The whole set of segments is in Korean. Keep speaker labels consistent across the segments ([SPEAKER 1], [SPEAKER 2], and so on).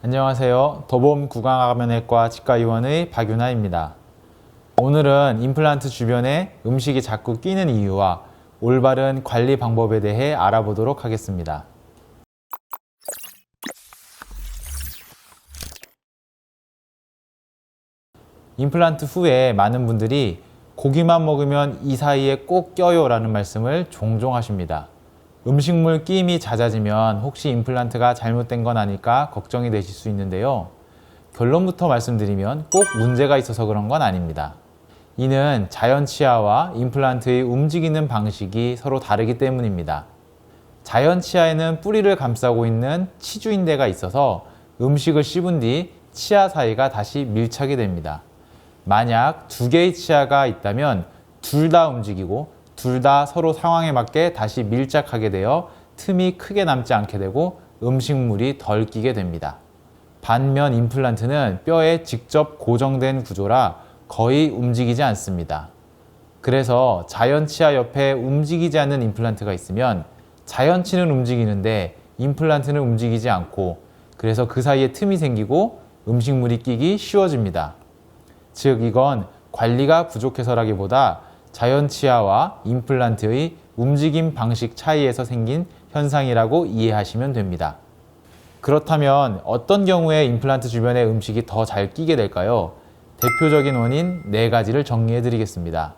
[SPEAKER 1] 안녕하세요. 도봄 구강암면외과 치과의원의 박윤아입니다. 오늘은 임플란트 주변에 음식이 자꾸 끼는 이유와 올바른 관리 방법에 대해 알아보도록 하겠습니다. 임플란트 후에 많은 분들이 고기만 먹으면 이 사이에 꼭 껴요 라는 말씀을 종종 하십니다. 음식물 끼임이 잦아지면 혹시 임플란트가 잘못된 건 아닐까 걱정이 되실 수 있는데요. 결론부터 말씀드리면 꼭 문제가 있어서 그런 건 아닙니다. 이는 자연 치아와 임플란트의 움직이는 방식이 서로 다르기 때문입니다. 자연 치아에는 뿌리를 감싸고 있는 치주인대가 있어서 음식을 씹은 뒤 치아 사이가 다시 밀착이 됩니다. 만약 두 개의 치아가 있다면 둘 다 움직이고 둘 다 서로 상황에 맞게 다시 밀착하게 되어 틈이 크게 남지 않게 되고 음식물이 덜 끼게 됩니다. 반면 임플란트는 뼈에 직접 고정된 구조라 거의 움직이지 않습니다. 그래서 자연 치아 옆에 움직이지 않는 임플란트가 있으면 자연 치는 움직이는데 임플란트는 움직이지 않고 그래서 그 사이에 틈이 생기고 음식물이 끼기 쉬워집니다. 즉 이건 관리가 부족해서라기보다 자연 치아와 임플란트의 움직임 방식 차이에서 생긴 현상이라고 이해하시면 됩니다. 그렇다면 어떤 경우에 임플란트 주변에 음식이 더 잘 끼게 될까요? 대표적인 원인 4가지를 정리해 드리겠습니다.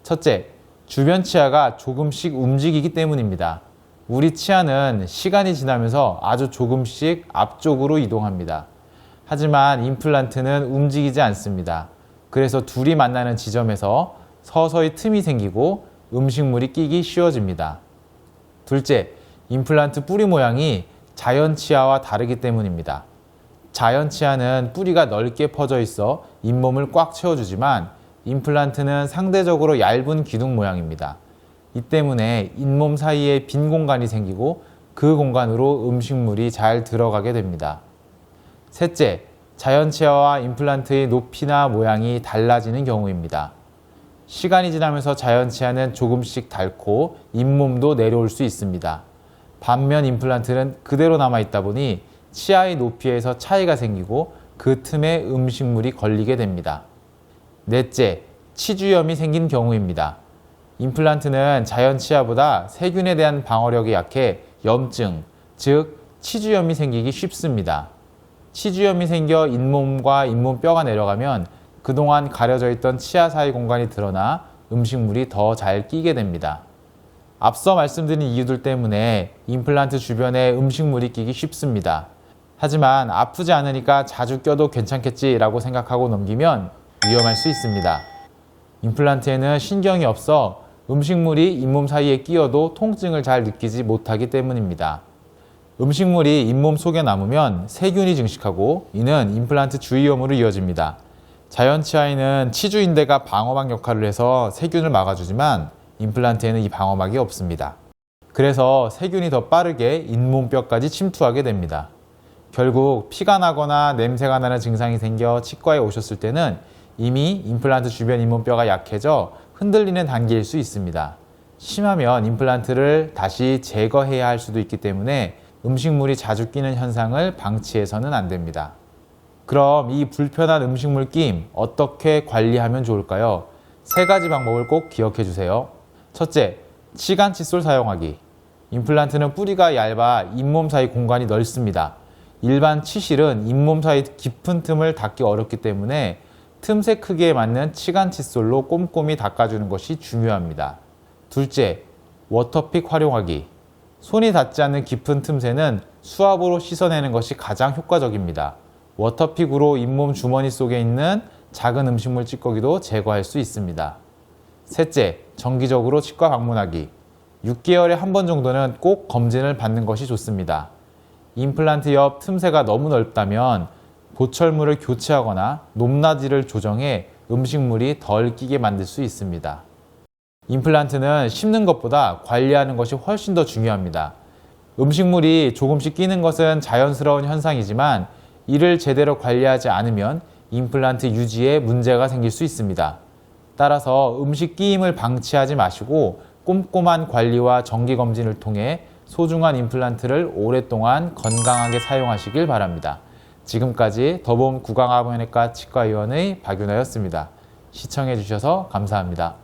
[SPEAKER 1] 첫째, 주변 치아가 조금씩 움직이기 때문입니다. 우리 치아는 시간이 지나면서 아주 조금씩 앞쪽으로 이동합니다. 하지만 임플란트는 움직이지 않습니다. 그래서 둘이 만나는 지점에서 서서히 틈이 생기고 음식물이 끼기 쉬워집니다. 둘째, 임플란트 뿌리 모양이 자연 치아와 다르기 때문입니다. 자연 치아는 뿌리가 넓게 퍼져 있어 잇몸을 꽉 채워주지만 임플란트는 상대적으로 얇은 기둥 모양입니다. 이 때문에 잇몸 사이에 빈 공간이 생기고 그 공간으로 음식물이 잘 들어가게 됩니다. 셋째, 자연 치아와 임플란트의 높이나 모양이 달라지는 경우입니다. 시간이 지나면서 자연 치아는 조금씩 닳고 잇몸도 내려올 수 있습니다. 반면 임플란트는 그대로 남아있다 보니 치아의 높이에서 차이가 생기고 그 틈에 음식물이 걸리게 됩니다. 넷째, 치주염이 생긴 경우입니다. 임플란트는 자연 치아보다 세균에 대한 방어력이 약해 염증, 즉 치주염이 생기기 쉽습니다. 치주염이 생겨 잇몸과 잇몸뼈가 내려가면 그동안 가려져 있던 치아 사이 공간이 드러나 음식물이 더 잘 끼게 됩니다. 앞서 말씀드린 이유들 때문에 임플란트 주변에 음식물이 끼기 쉽습니다. 하지만 아프지 않으니까 자주 껴도 괜찮겠지라고 생각하고 넘기면 위험할 수 있습니다. 임플란트에는 신경이 없어 음식물이 잇몸 사이에 끼어도 통증을 잘 느끼지 못하기 때문입니다. 음식물이 잇몸 속에 남으면 세균이 증식하고 이는 임플란트 주위염으로 이어집니다. 자연 치아에는 치주인대가 방어막 역할을 해서 세균을 막아주지만 임플란트에는 이 방어막이 없습니다. 그래서 세균이 더 빠르게 잇몸뼈까지 침투하게 됩니다. 결국 피가 나거나 냄새가 나는 증상이 생겨 치과에 오셨을 때는 이미 임플란트 주변 잇몸뼈가 약해져 흔들리는 단계일 수 있습니다. 심하면 임플란트를 다시 제거해야 할 수도 있기 때문에 음식물이 자주 끼는 현상을 방치해서는 안 됩니다. 그럼 이 불편한 음식물 끼임 어떻게 관리하면 좋을까요? 3가지 방법을 꼭 기억해 주세요. 첫째, 치간 칫솔 사용하기. 임플란트는 뿌리가 얇아 잇몸 사이 공간이 넓습니다. 일반 치실은 잇몸 사이 깊은 틈을 닫기 어렵기 때문에 틈새 크기에 맞는 치간 칫솔로 꼼꼼히 닦아주는 것이 중요합니다. 둘째, 워터픽 활용하기. 손이 닿지 않는 깊은 틈새는 수압으로 씻어내는 것이 가장 효과적입니다. 워터픽으로 잇몸 주머니 속에 있는 작은 음식물 찌꺼기도 제거할 수 있습니다. 셋째, 정기적으로 치과 방문하기. 6개월에 한 번 정도는 꼭 검진을 받는 것이 좋습니다. 임플란트 옆 틈새가 너무 넓다면 보철물을 교체하거나 높낮이를 조정해 음식물이 덜 끼게 만들 수 있습니다. 임플란트는 씹는 것보다 관리하는 것이 훨씬 더 중요합니다. 음식물이 조금씩 끼는 것은 자연스러운 현상이지만 이를 제대로 관리하지 않으면 임플란트 유지에 문제가 생길 수 있습니다. 따라서 음식 끼임을 방치하지 마시고 꼼꼼한 관리와 정기검진을 통해 소중한 임플란트를 오랫동안 건강하게 사용하시길 바랍니다. 지금까지 더봄 구강암외과 치과의원의 박윤호였습니다. 시청해 주셔서 감사합니다.